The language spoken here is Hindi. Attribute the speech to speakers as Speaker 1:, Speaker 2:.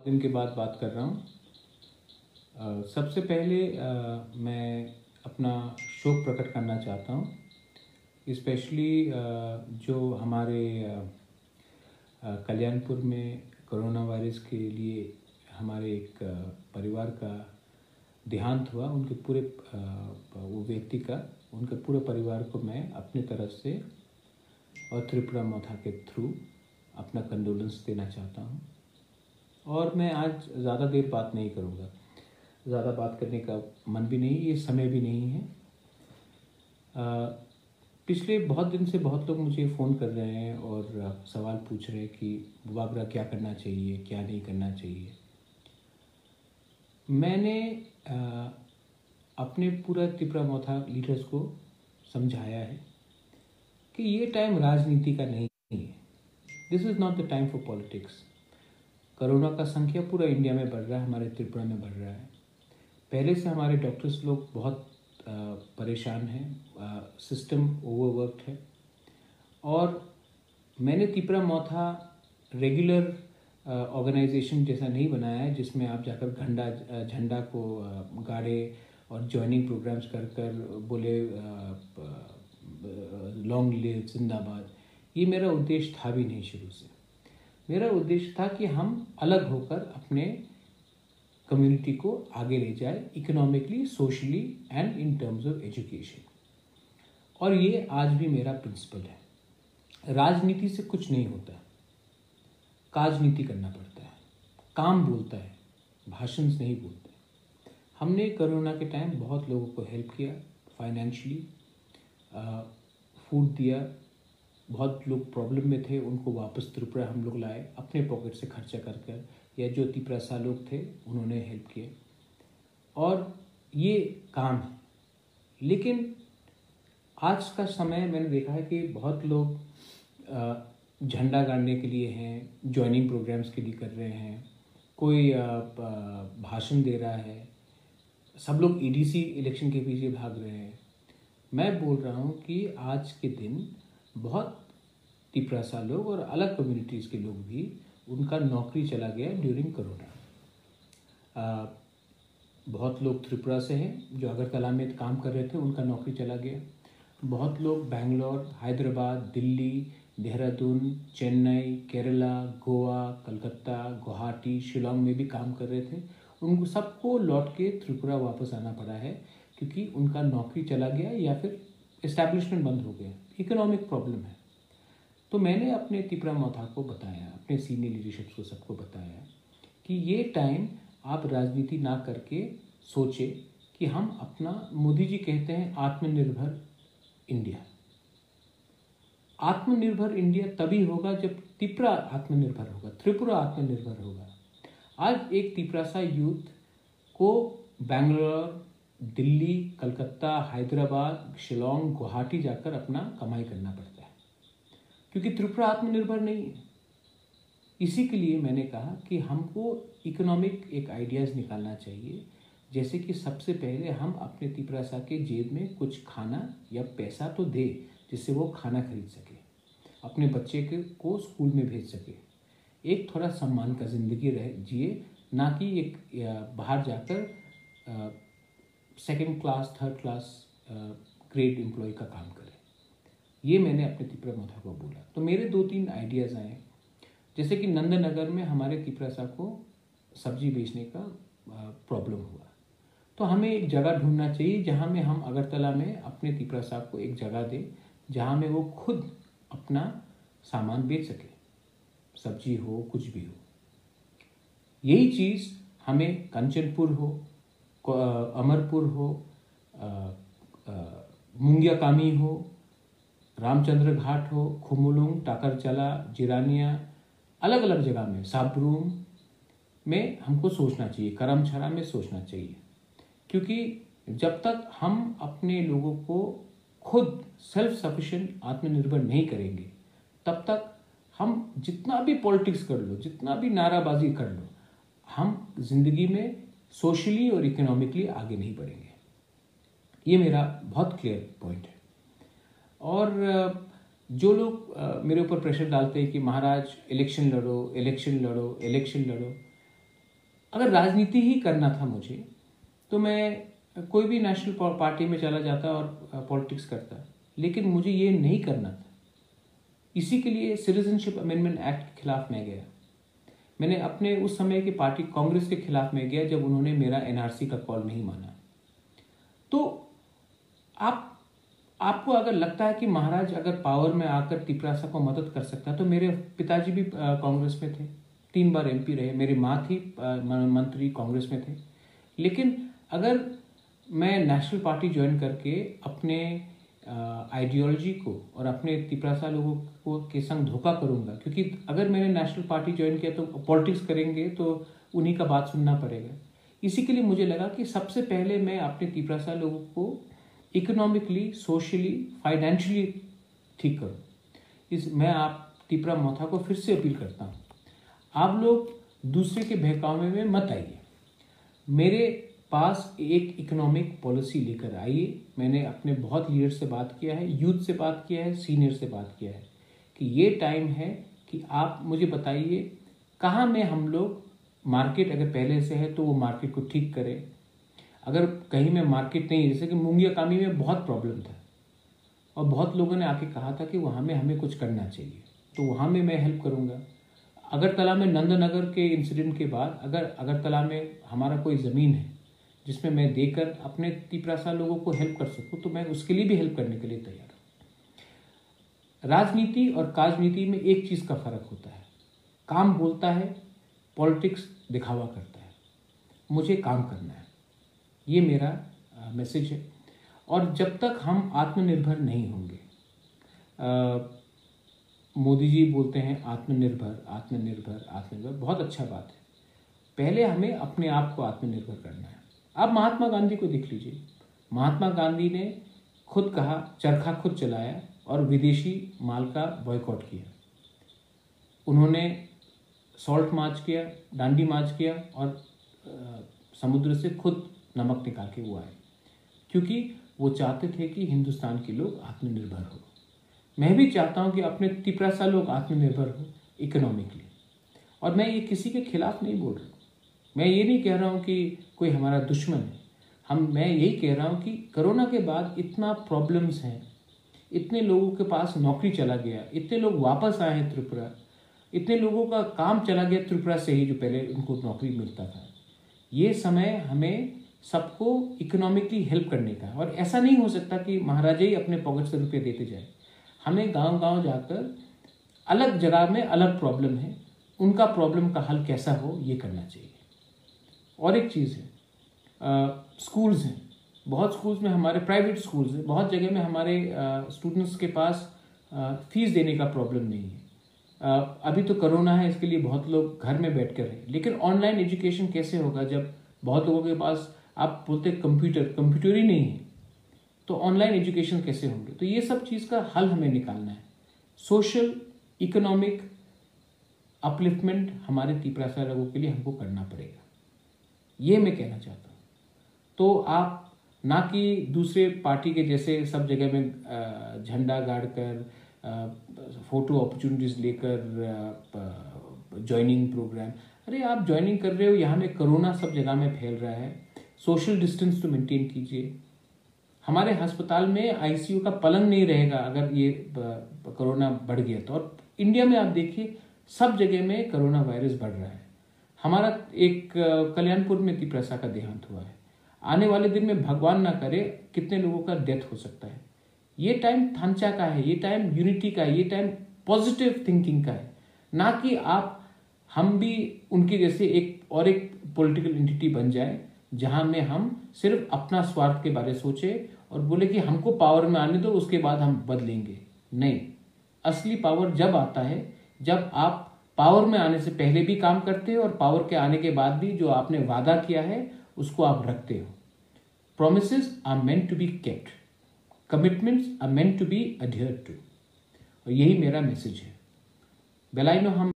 Speaker 1: दिन के बाद बात कर रहा हूँ। सबसे पहले मैं अपना शोक प्रकट करना चाहता हूँ, स्पेशली जो हमारे कल्याणपुर में कोरोना वायरस के लिए हमारे एक परिवार का देहांत हुआ। उनके पूरे वो व्यक्ति का उनके पूरे परिवार को मैं अपनी तरफ से और त्रिपुरा मौथा के थ्रू अपना कंडोलेंस देना चाहता हूँ। और मैं आज ज़्यादा देर बात नहीं करूँगा, ज़्यादा बात करने का मन भी नहीं, ये समय भी नहीं है। पिछले बहुत दिन से बहुत लोग मुझे फ़ोन कर रहे हैं और सवाल पूछ रहे हैं कि बाबरा क्या करना चाहिए, क्या नहीं करना चाहिए। मैंने अपने पूरा त्रिपुरा मौथा लीडर्स को समझाया है कि ये टाइम राजनीति का नहीं है। This is not the time for politics. Corona का संख्या पूरा इंडिया में बढ़ रहा है, हमारे त्रिपुरा में बढ़ रहा है। पहले से हमारे डॉक्टर्स लोग बहुत परेशान हैं, सिस्टम ओवरवर्कड है। और मैंने त्रिपुरा मौथा रेगुलर ऑर्गेनाइजेशन जैसा नहीं बनाया है जिसमें आप जाकर झंडा को गाड़े और जॉइनिंग प्रोग्राम्स कर कर बोले लॉन्ग लिव जिंदाबाद। ये मेरा उद्देश्य था भी नहीं शुरू से। मेरा उद्देश्य था कि हम अलग होकर अपने कम्युनिटी को आगे ले जाए, economically, socially and in terms of education. और ये आज भी मेरा प्रिंसिपल है। राजनीति से कुछ नहीं होता, काजनीति करना पड़ता है। काम बोलता है, भाषण नहीं बोलते। हमने कोरोना के टाइम बहुत लोगों को हेल्प किया, फाइनेंशियली फूड दिया। बहुत लोग प्रॉब्लम में थे, उनको वापस त्रिपुरा हम लोग लाए अपने पॉकेट से खर्चा कर कर, या जो त्रिपुरा लोग थे उन्होंने हेल्प किए। और ये काम है। लेकिन आज का समय मैंने देखा है कि बहुत लोग झंडा गाड़ने के लिए हैं, जॉइनिंग प्रोग्राम्स के लिए कर रहे हैं, कोई भाषण दे रहा है, सब लोग ईडीसी इलेक्शन के पीछे भाग रहे हैं। मैं बोल रहा हूँ कि आज के दिन बहुत त्रिपुरा लोग और अलग कम्युनिटीज़ के लोग भी, उनका नौकरी चला गया ड्यूरिंग कोरोना। बहुत लोग त्रिपुरा से हैं जो अगरतला में काम कर रहे थे, उनका नौकरी चला गया। बहुत लोग बेंगलोर, हैदराबाद, दिल्ली, देहरादून, चेन्नई, केरला, गोवा, कलकत्ता, गुवाहाटी, शिलोंग में भी काम कर रहे थे। उनको सबको लौट के त्रिपुरा वापस आना पड़ा है क्योंकि उनका नौकरी चला गया या फिर इस्टेब्लिशमेंट बंद हो गया, इकोनॉमिक प्रॉब्लम है। तो मैंने अपने त्रिपुरा मौथा को बताया, अपने सीनियर लीडरशिप को सबको बताया कि ये टाइम आप राजनीति ना करके सोचे कि हम अपना, मोदी जी कहते हैं आत्मनिर्भर इंडिया। आत्मनिर्भर इंडिया तभी होगा जब त्रिपुरा आत्मनिर्भर होगा, त्रिपुरा आत्मनिर्भर होगा। आज एक त्रिपुरा सा यूथ को बेंगलोर, दिल्ली, कलकत्ता, हैदराबाद, शिलोंग, गुवाहाटी जाकर अपना कमाई करना पड़ता है क्योंकि त्रिपुरा आत्मनिर्भर नहीं है। इसी के लिए मैंने कहा कि हमको इकोनॉमिक एक आइडियाज़ निकालना चाहिए, जैसे कि सबसे पहले हम अपने त्रिपुरा के जेब में कुछ खाना या पैसा तो दे जिससे वो खाना खरीद सके, अपने बच्चे को स्कूल में भेज सके, एक थोड़ा सम्मान का ज़िंदगी रह जिए, ना कि एक बाहर जाकर second class, third class grade employee का काम करे। ये मैंने अपने त्रिपुरा मौथा को बोला। तो मेरे 2-3 आइडियाज़ आए, जैसे कि नंदनगर में हमारे त्रिपुरा को सब्जी बेचने का प्रॉब्लम हुआ, तो हमें एक जगह ढूंढना चाहिए जहाँ में हम अगरतला में अपने त्रिपुरा को एक जगह दें जहाँ में वो खुद अपना सामान बेच सके, सब्जी हो, कुछ भी हो। यही चीज़ हमें कंचनपुर हो, अमरपुर हो, मुंगिया कामी हो, रामचंद्र घाट हो, खुमुलुंग, टाकरचला, जिरानिया, अलग अलग जगह में, साबरूम में हमको सोचना चाहिए, करमछरा में सोचना चाहिए। क्योंकि जब तक हम अपने लोगों को खुद सेल्फ सफिशिएंट आत्मनिर्भर नहीं करेंगे, तब तक हम जितना भी पॉलिटिक्स कर लो, जितना भी नाराबाजी कर लो, हम जिंदगी में सोशली और इकोनॉमिकली आगे नहीं बढ़ेंगे। ये मेरा बहुत क्लियर पॉइंट है। और जो लोग मेरे ऊपर प्रेशर डालते हैं कि महाराज इलेक्शन लड़ो, इलेक्शन लड़ो, इलेक्शन लड़ो, अगर राजनीति ही करना था मुझे तो मैं कोई भी नेशनल पार्टी में चला जाता और पॉलिटिक्स करता, लेकिन मुझे ये नहीं करना था। इसी के लिए सिटीजनशिप अमेंडमेंट एक्ट के खिलाफ मैं गया। मैंने अपने उस समय की पार्टी कांग्रेस के खिलाफ में गया जब उन्होंने मेरा एनआरसी का कॉल नहीं माना। तो आपको अगर लगता है कि महाराज अगर पावर में आकर तिपरासा को मदद कर सकता है, तो मेरे पिताजी भी कांग्रेस में थे, 3 बार एमपी रहे, मेरी माँ थी मंत्री, कांग्रेस में थे। लेकिन अगर मैं नेशनल पार्टी ज्वाइन करके अपने आइडियोलॉजी को और अपने तिपरासा लोगों को के संग धोखा करूंगा, क्योंकि अगर मैंने नेशनल पार्टी ज्वाइन किया तो पॉलिटिक्स करेंगे तो उन्हीं का बात सुनना पड़ेगा। इसी के लिए मुझे लगा कि सबसे पहले मैं अपने तिपरासा लोगों को इकोनॉमिकली, सोशली, फाइनेंशियली ठीक करूं। मैं आप तिपरा मोथा को फिर से अपील करता हूं, आप लोग दूसरे के बहकावे में मत आइए, मेरे पास एक इकोनॉमिक पॉलिसी लेकर आइए। मैंने अपने बहुत लीडर से बात किया है, यूथ से बात किया है, सीनियर से बात किया है कि ये टाइम है कि आप मुझे बताइए कहाँ में हम लोग मार्केट अगर पहले से है तो वो मार्केट को ठीक करें। अगर कहीं में मार्केट नहीं, जैसे कि मुंगिया कामी में बहुत प्रॉब्लम था और बहुत लोगों ने आके कहा था कि वहाँ में हमें कुछ करना चाहिए, तो वहाँ में मैं हेल्प करूँगा। अगरतला में नंदनगर के इंसिडेंट के बाद अगर अगरतला में हमारा कोई ज़मीन है जिसमें मैं देकर अपने तिपरासा लोगों को हेल्प कर सकूं, तो मैं उसके लिए भी हेल्प करने के लिए तैयार हूँ। राजनीति और काजनीति में एक चीज़ का फर्क होता है, काम बोलता है, पॉलिटिक्स दिखावा करता है। मुझे काम करना है, ये मेरा मैसेज है। और जब तक हम आत्मनिर्भर नहीं होंगे, मोदी जी बोलते हैं आत्मनिर्भर आत्मनिर्भर आत्मनिर्भर, बहुत अच्छा बात है। पहले हमें अपने आप को आत्मनिर्भर करना है। आप महात्मा गांधी को देख लीजिए, महात्मा गांधी ने खुद कहा, चरखा खुद चलाया और विदेशी माल का बॉयकॉट किया। उन्होंने सॉल्ट मार्च किया, डांडी मार्च किया और समुद्र से खुद नमक निकाल के वो आए, क्योंकि वो चाहते थे कि हिंदुस्तान के लोग आत्मनिर्भर हो। मैं भी चाहता हूँ कि अपने तिपरासा लोग आत्मनिर्भर हो इकोनॉमिकली। और मैं ये किसी के खिलाफ नहीं बोल रहा हूँ, मैं ये नहीं कह रहा हूँ कि कोई हमारा दुश्मन है। मैं यही कह रहा हूँ कि कोरोना के बाद इतना प्रॉब्लम्स हैं, इतने लोगों के पास नौकरी चला गया, इतने लोग वापस आए हैं त्रिपुरा, इतने लोगों का काम चला गया त्रिपुरा से ही जो पहले उनको नौकरी मिलता था। ये समय हमें सबको इकोनॉमिकली हेल्प करने का, और ऐसा नहीं हो सकता कि महाराजा ही अपने पॉकेट से रुपये देते जाए। हमें गांव-गांव जाकर अलग जगह में अलग प्रॉब्लम है, उनका प्रॉब्लम का हल कैसा हो ये करना चाहिए। और एक चीज़ है, स्कूल्स हैं, बहुत स्कूल्स में हमारे प्राइवेट स्कूल्स हैं, बहुत जगह में हमारे स्टूडेंट्स के पास फीस देने का प्रॉब्लम नहीं है। अभी तो कोरोना है, इसके लिए बहुत लोग घर में बैठ कर हैं, लेकिन ऑनलाइन एजुकेशन कैसे होगा जब बहुत लोगों के पास, आप बोलते कंप्यूटर ही नहीं है, तो ऑनलाइन एजुकेशन कैसे होंगे। तो ये सब चीज़ का हल हमें निकालना है। सोशल इकोनॉमिक अपलिफ्टमेंट हमारे तिपरासा लोगों के लिए हमको करना पड़ेगा, ये मैं कहना चाहता हूँ। तो आप ना कि दूसरे पार्टी के जैसे सब जगह में झंडा गाड़ कर, फोटो अपॉर्चुनिटीज़ लेकर ज्वाइनिंग प्रोग्राम, अरे आप ज्वाइनिंग कर रहे हो, यहाँ में कोरोना सब जगह में फैल रहा है, सोशल डिस्टेंस तो मेंटेन कीजिए। हमारे अस्पताल में आईसीयू का पलंग नहीं रहेगा अगर ये कोरोना बढ़ गया तो। और इंडिया में आप देखिए सब जगह में कोरोना वायरस बढ़ रहा है। हमारा एक कल्याणपुर में तिपरासा का देहांत हुआ है, आने वाले दिन में भगवान ना करे कितने लोगों का डेथ हो सकता है। ये टाइम थांचा का है, ये टाइम यूनिटी का है, ये टाइम पॉजिटिव थिंकिंग का है, ना कि हम भी उनके जैसे एक पॉलिटिकल एंटिटी बन जाए जहां में हम सिर्फ अपना स्वार्थ के बारे सोचे और बोले कि हमको पावर में आने दो, उसके बाद हम बदलेंगे। नहीं, असली पावर जब आता है जब आप पावर में आने से पहले भी काम करते हो और पावर के आने के बाद भी जो आपने वादा किया है उसको आप रखते हो। Promises are meant to be kept, commitments are meant to be adhered to, और यही मेरा मैसेज है। बेलाइनो हम